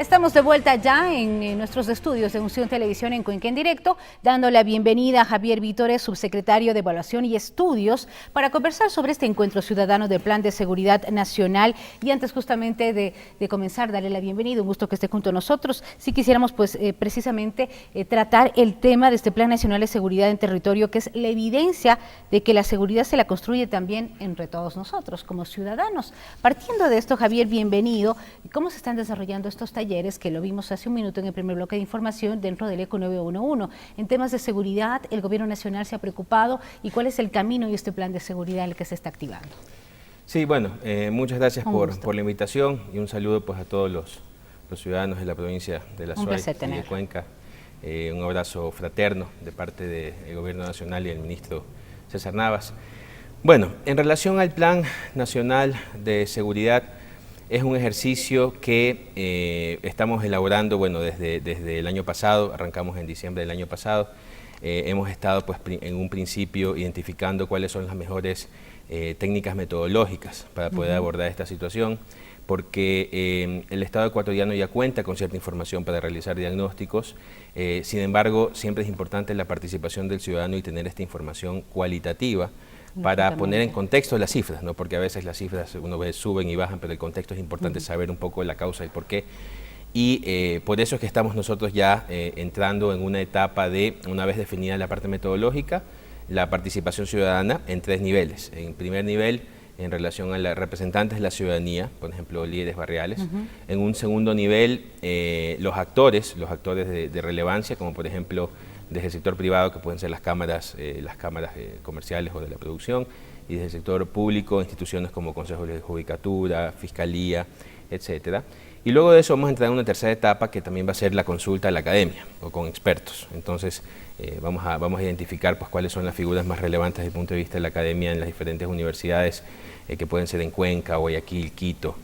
Estamos de vuelta ya en nuestros estudios de Unción Televisión en Cuenca en Directo, dando la bienvenida a Javier Vítores, subsecretario de Evaluación y Estudios, para conversar sobre este encuentro ciudadano del Plan de Seguridad Nacional. Y antes justamente de comenzar, darle la bienvenida, un gusto que esté junto a nosotros. Si quisiéramos precisamente tratar el tema de este Plan Nacional de Seguridad en Territorio, que es la evidencia de que la seguridad se la construye también entre todos nosotros como ciudadanos. Partiendo de esto, Javier, bienvenido. ¿Cómo se están desarrollando estos talleres que lo vimos hace un minuto en el primer bloque de información dentro del ECO 911? En temas de seguridad, el gobierno nacional se ha preocupado, ¿y cuál es el camino y este plan de seguridad en el que se está activando? Sí, bueno, muchas gracias por la invitación y un saludo pues a todos los ciudadanos de la provincia de La Suay y de Cuenca. Un abrazo fraterno de parte del gobierno nacional y del ministro César Navas. Bueno, en relación al Plan Nacional de Seguridad, es un ejercicio que estamos elaborando, bueno, desde el año pasado, arrancamos en diciembre del año pasado. Hemos estado pues en un principio identificando cuáles son las mejores técnicas metodológicas para poder abordar esta situación, porque el Estado ecuatoriano ya cuenta con cierta información para realizar diagnósticos. Sin embargo, siempre es importante la participación del ciudadano y tener esta información cualitativa para poner en contexto las cifras, ¿no? Porque a veces las cifras uno ve suben y bajan, pero el contexto es importante saber un poco la causa y por qué. Y por eso es que estamos nosotros ya entrando en una etapa de, una vez definida la parte metodológica, la participación ciudadana en 3 niveles. En primer nivel, en relación a los representantes de la ciudadanía, por ejemplo, líderes barriales. En un segundo nivel, los actores de relevancia, como por ejemplo desde el sector privado, que pueden ser las cámaras comerciales o de la producción, y desde el sector público, instituciones como consejos de judicatura, fiscalía, etcétera. Y luego de eso vamos a entrar en una tercera etapa que también va a ser la consulta a la academia o con expertos. Entonces vamos a identificar pues cuáles son las figuras más relevantes desde el punto de vista de la academia en las diferentes universidades que pueden ser en Cuenca, Guayaquil, Quito.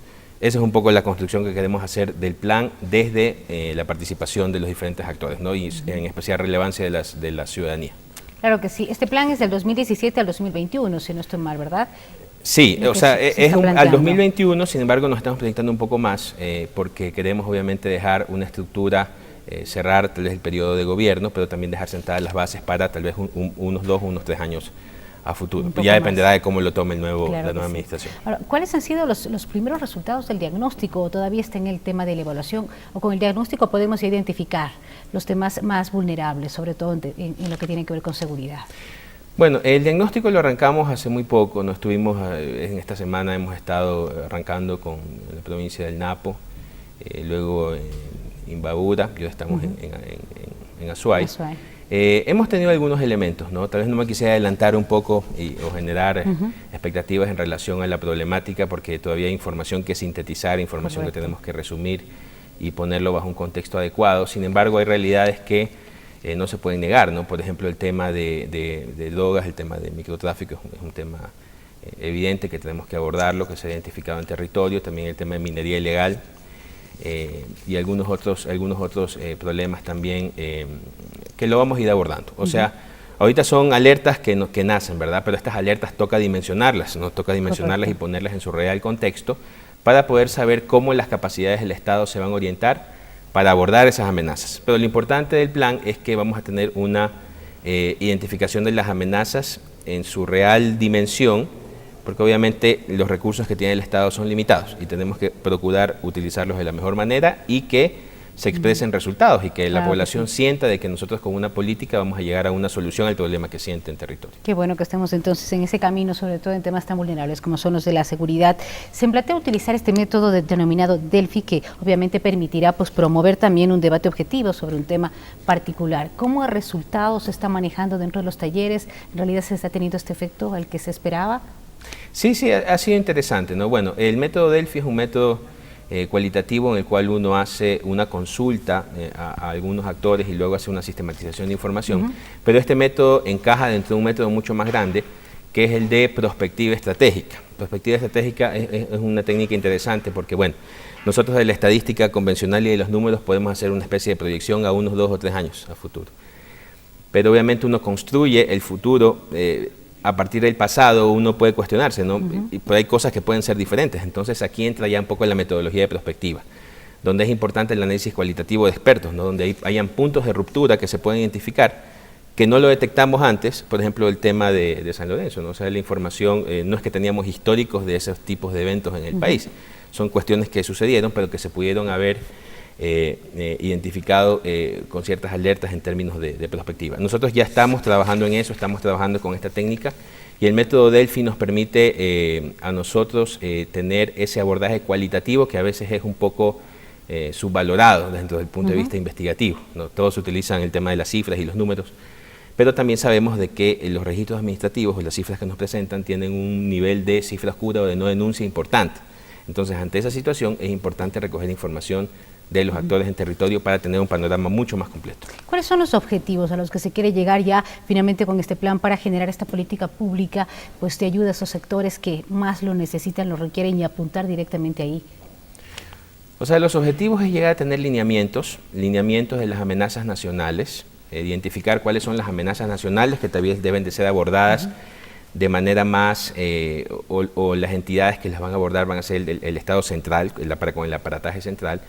Esa es un poco la construcción que queremos hacer del plan desde la participación de los diferentes actores, ¿no? Y en especial relevancia de la ciudadanía. Claro que sí. Este plan es del 2017 al 2021, si no estoy mal, ¿verdad? Sí, o sea, es al 2021, sin embargo nos estamos proyectando un poco más porque queremos obviamente dejar una estructura, cerrar tal vez el periodo de gobierno, pero también dejar sentadas las bases para tal vez unos 2 o unos 3 años a futuro. Ya dependerá de cómo lo tome la nueva administración. Ahora, ¿cuáles han sido los primeros resultados del diagnóstico? ¿O todavía está en el tema de la evaluación? ¿O con el diagnóstico podemos identificar los temas más vulnerables, sobre todo en lo que tiene que ver con seguridad? Bueno, el diagnóstico lo arrancamos hace muy poco, no estuvimos, en esta semana hemos estado arrancando con la provincia del Napo, luego en Imbabura, y estamos en Azuay. Hemos tenido algunos elementos, ¿no? Tal vez no me quisiera adelantar un poco o generar expectativas en relación a la problemática, porque todavía hay información que sintetizar, información que tenemos que resumir y ponerlo bajo un contexto adecuado. Sin embargo, hay realidades que no se pueden negar, ¿no? Por ejemplo, el tema de drogas, el tema de microtráfico es un tema evidente que tenemos que abordarlo, que se ha identificado en territorio, también el tema de minería ilegal y algunos otros problemas también que lo vamos a ir abordando. O sea, ahorita son alertas que nacen, ¿verdad? Pero estas alertas toca dimensionarlas, ¿no? Toca dimensionarlas y ponerlas en su real contexto para poder saber cómo las capacidades del Estado se van a orientar para abordar esas amenazas. Pero lo importante del plan es que vamos a tener una identificación de las amenazas en su real dimensión, porque obviamente los recursos que tiene el Estado son limitados y tenemos que procurar utilizarlos de la mejor manera y que se expresen resultados y que la población sienta de que nosotros con una política vamos a llegar a una solución al problema que siente en territorio. Qué bueno que estemos entonces en ese camino, sobre todo en temas tan vulnerables como son los de la seguridad. Se plantea utilizar este método denominado Delphi, que obviamente permitirá pues promover también un debate objetivo sobre un tema particular. ¿Cómo el resultado se está manejando dentro de los talleres? ¿En realidad se está teniendo este efecto al que se esperaba? Sí, ha sido interesante, ¿no? Bueno, el método Delphi es un método cualitativo en el cual uno hace una consulta a algunos actores y luego hace una sistematización de información, pero este método encaja dentro de un método mucho más grande, que es el de prospectiva estratégica. Prospectiva estratégica es una técnica interesante porque, bueno, nosotros de la estadística convencional y de los números podemos hacer una especie de proyección a unos 2 o 3 años a futuro, pero obviamente uno construye el futuro a partir del pasado. Uno puede cuestionarse, ¿no? Pero hay cosas que pueden ser diferentes. Entonces aquí entra ya un poco la metodología de prospectiva. donde es importante el análisis cualitativo de expertos, ¿no? Donde hayan puntos de ruptura que se pueden identificar, que no lo detectamos antes, por ejemplo, el tema de San Lorenzo, ¿no? O sea, la información, no es que teníamos históricos de esos tipos de eventos en el país, son cuestiones que sucedieron, pero que se pudieron haber identificado con ciertas alertas en términos de perspectiva. Nosotros ya estamos trabajando en eso, estamos trabajando con esta técnica, y el método Delphi nos permite a nosotros tener ese abordaje cualitativo que a veces es un poco subvalorado desde el punto de vista investigativo, ¿no? Todos utilizan el tema de las cifras y los números, pero también sabemos de que los registros administrativos o las cifras que nos presentan tienen un nivel de cifra oscura o de no denuncia importante. Entonces, ante esa situación es importante recoger información de los actores en territorio para tener un panorama mucho más completo. ¿Cuáles son los objetivos a los que se quiere llegar ya finalmente con este plan para generar esta política pública, pues de ayuda a esos sectores que más lo necesitan, lo requieren, y apuntar directamente ahí? O sea, los objetivos es llegar a tener lineamientos de las amenazas nacionales, identificar cuáles son las amenazas nacionales que también deben de ser abordadas de manera más, o las entidades que las van a abordar van a ser el Estado central, con el aparataje central,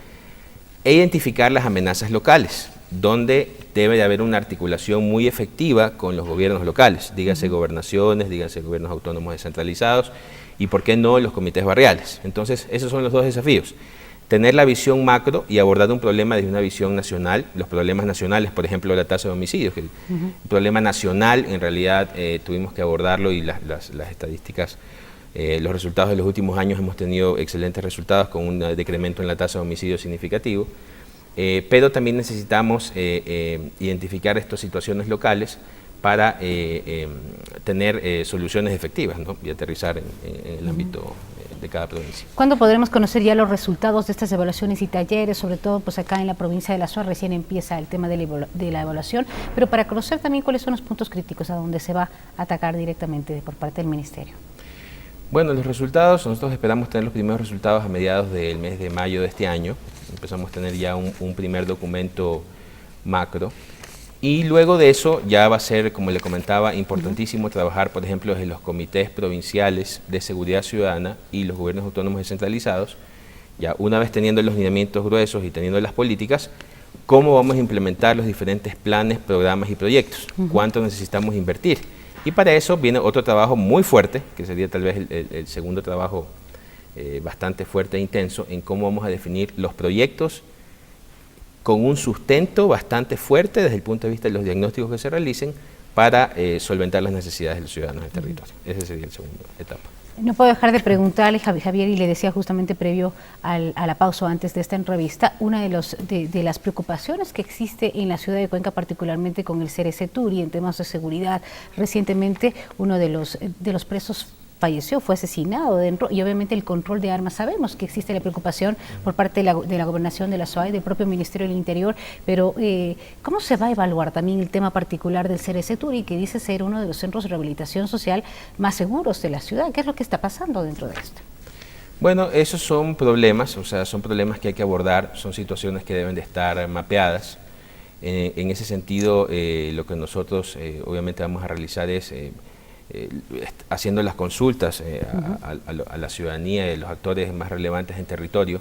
e identificar las amenazas locales, donde debe de haber una articulación muy efectiva con los gobiernos locales, dígase gobernaciones, dígase gobiernos autónomos descentralizados y, ¿por qué no?, los comités barriales. Entonces, esos son los dos desafíos. Tener la visión macro y abordar un problema desde una visión nacional, los problemas nacionales, por ejemplo, la tasa de homicidios, que el problema nacional en realidad tuvimos que abordarlo, y las estadísticas, los resultados de los últimos años hemos tenido excelentes resultados con un decremento en la tasa de homicidios significativo, pero también necesitamos identificar estas situaciones locales para tener soluciones efectivas, ¿no?, y aterrizar en el ámbito de cada provincia. ¿Cuándo podremos conocer ya los resultados de estas evaluaciones y talleres? Sobre todo pues acá en la provincia de La Suárez recién empieza el tema de la evaluación, pero para conocer también cuáles son los puntos críticos a donde se va a atacar directamente por parte del Ministerio. Bueno, los resultados, nosotros esperamos tener los primeros resultados a mediados del mes de mayo de este año. Empezamos a tener ya un primer documento macro. Y luego de eso ya va a ser, como le comentaba, importantísimo trabajar, por ejemplo, desde los comités provinciales de seguridad ciudadana y los gobiernos autónomos descentralizados, ya una vez teniendo los lineamientos gruesos y teniendo las políticas, cómo vamos a implementar los diferentes planes, programas y proyectos, cuánto necesitamos invertir. Y para eso viene otro trabajo muy fuerte, que sería tal vez el segundo trabajo bastante fuerte e intenso, en cómo vamos a definir los proyectos con un sustento bastante fuerte desde el punto de vista de los diagnósticos que se realicen para solventar las necesidades de los ciudadanos del territorio. Esa sería la segunda etapa. No puedo dejar de preguntarle, Javier, y le decía justamente previo a la pausa antes de esta entrevista, una de las preocupaciones que existe en la ciudad de Cuenca, particularmente con el Cereceturi en temas de seguridad. Recientemente uno de los presos falleció, fue asesinado dentro, y obviamente el control de armas, sabemos que existe la preocupación por parte de la Gobernación de la SOAE, del propio Ministerio del Interior, pero ¿cómo se va a evaluar también el tema particular del Cereceturi, que dice ser uno de los centros de rehabilitación social más seguros de la ciudad? ¿Qué es lo que está pasando dentro de esto? Bueno, esos son problemas, o sea, son problemas que hay que abordar, son situaciones que deben de estar mapeadas. En ese sentido, lo que nosotros obviamente vamos a realizar es haciendo las consultas a la ciudadanía y a los actores más relevantes en territorio,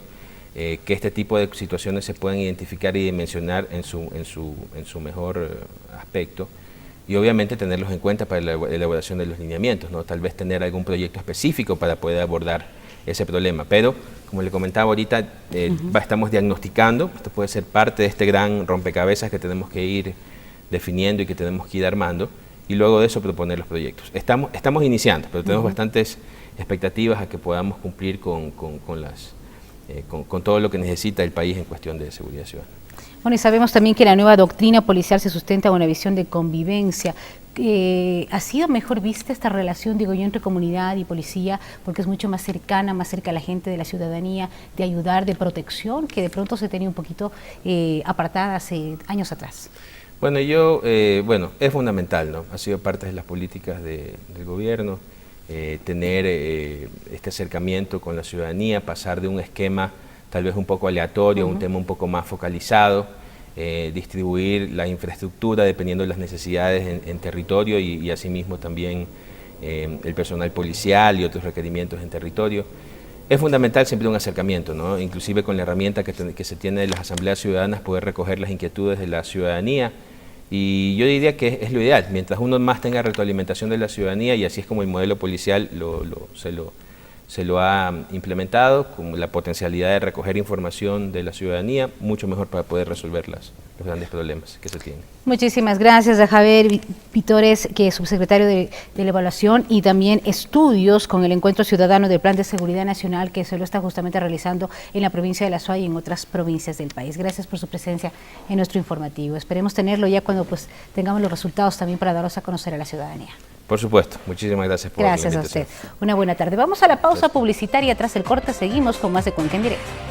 que este tipo de situaciones se puedan identificar y dimensionar en su mejor aspecto, y obviamente tenerlos en cuenta para la elaboración de los lineamientos, ¿no? Tal vez tener algún proyecto específico para poder abordar ese problema, pero como le comentaba ahorita, estamos diagnosticando, esto puede ser parte de este gran rompecabezas que tenemos que ir definiendo y que tenemos que ir armando, y luego de eso proponer los proyectos. Estamos iniciando, pero tenemos bastantes expectativas a que podamos cumplir con todo lo que necesita el país en cuestión de seguridad ciudadana. Bueno, y sabemos también que la nueva doctrina policial se sustenta en una visión de convivencia. ¿Ha sido mejor vista esta relación, digo yo, entre comunidad y policía, porque es mucho más cercana, más cerca a la gente, de la ciudadanía, de ayudar, de protección, que de pronto se tenía un poquito apartada hace años atrás? Bueno, es fundamental, ¿no? Ha sido parte de las políticas del gobierno, tener este acercamiento con la ciudadanía, pasar de un esquema tal vez un poco aleatorio a un tema un poco más focalizado, distribuir la infraestructura dependiendo de las necesidades en territorio y asimismo también el personal policial y otros requerimientos en territorio. Es fundamental siempre un acercamiento, ¿no? Inclusive con la herramienta que se tiene de las asambleas ciudadanas, poder recoger las inquietudes de la ciudadanía. Y yo diría que es lo ideal, mientras uno más tenga retroalimentación de la ciudadanía, y así es como el modelo policial se lo ha implementado, con la potencialidad de recoger información de la ciudadanía, mucho mejor para poder resolver los grandes problemas que se tienen. Muchísimas gracias a Javier Vitores, que es subsecretario de la Evaluación y también Estudios con el Encuentro Ciudadano del Plan de Seguridad Nacional, que se lo está justamente realizando en la provincia de La Suay y en otras provincias del país. Gracias por su presencia en nuestro informativo. Esperemos tenerlo ya cuando tengamos los resultados también para darlos a conocer a la ciudadanía. Por supuesto, muchísimas gracias por la invitación. Gracias a usted. Una buena tarde. Vamos a la pausa publicitaria. Tras el corte seguimos con más de Cuenca en Directo.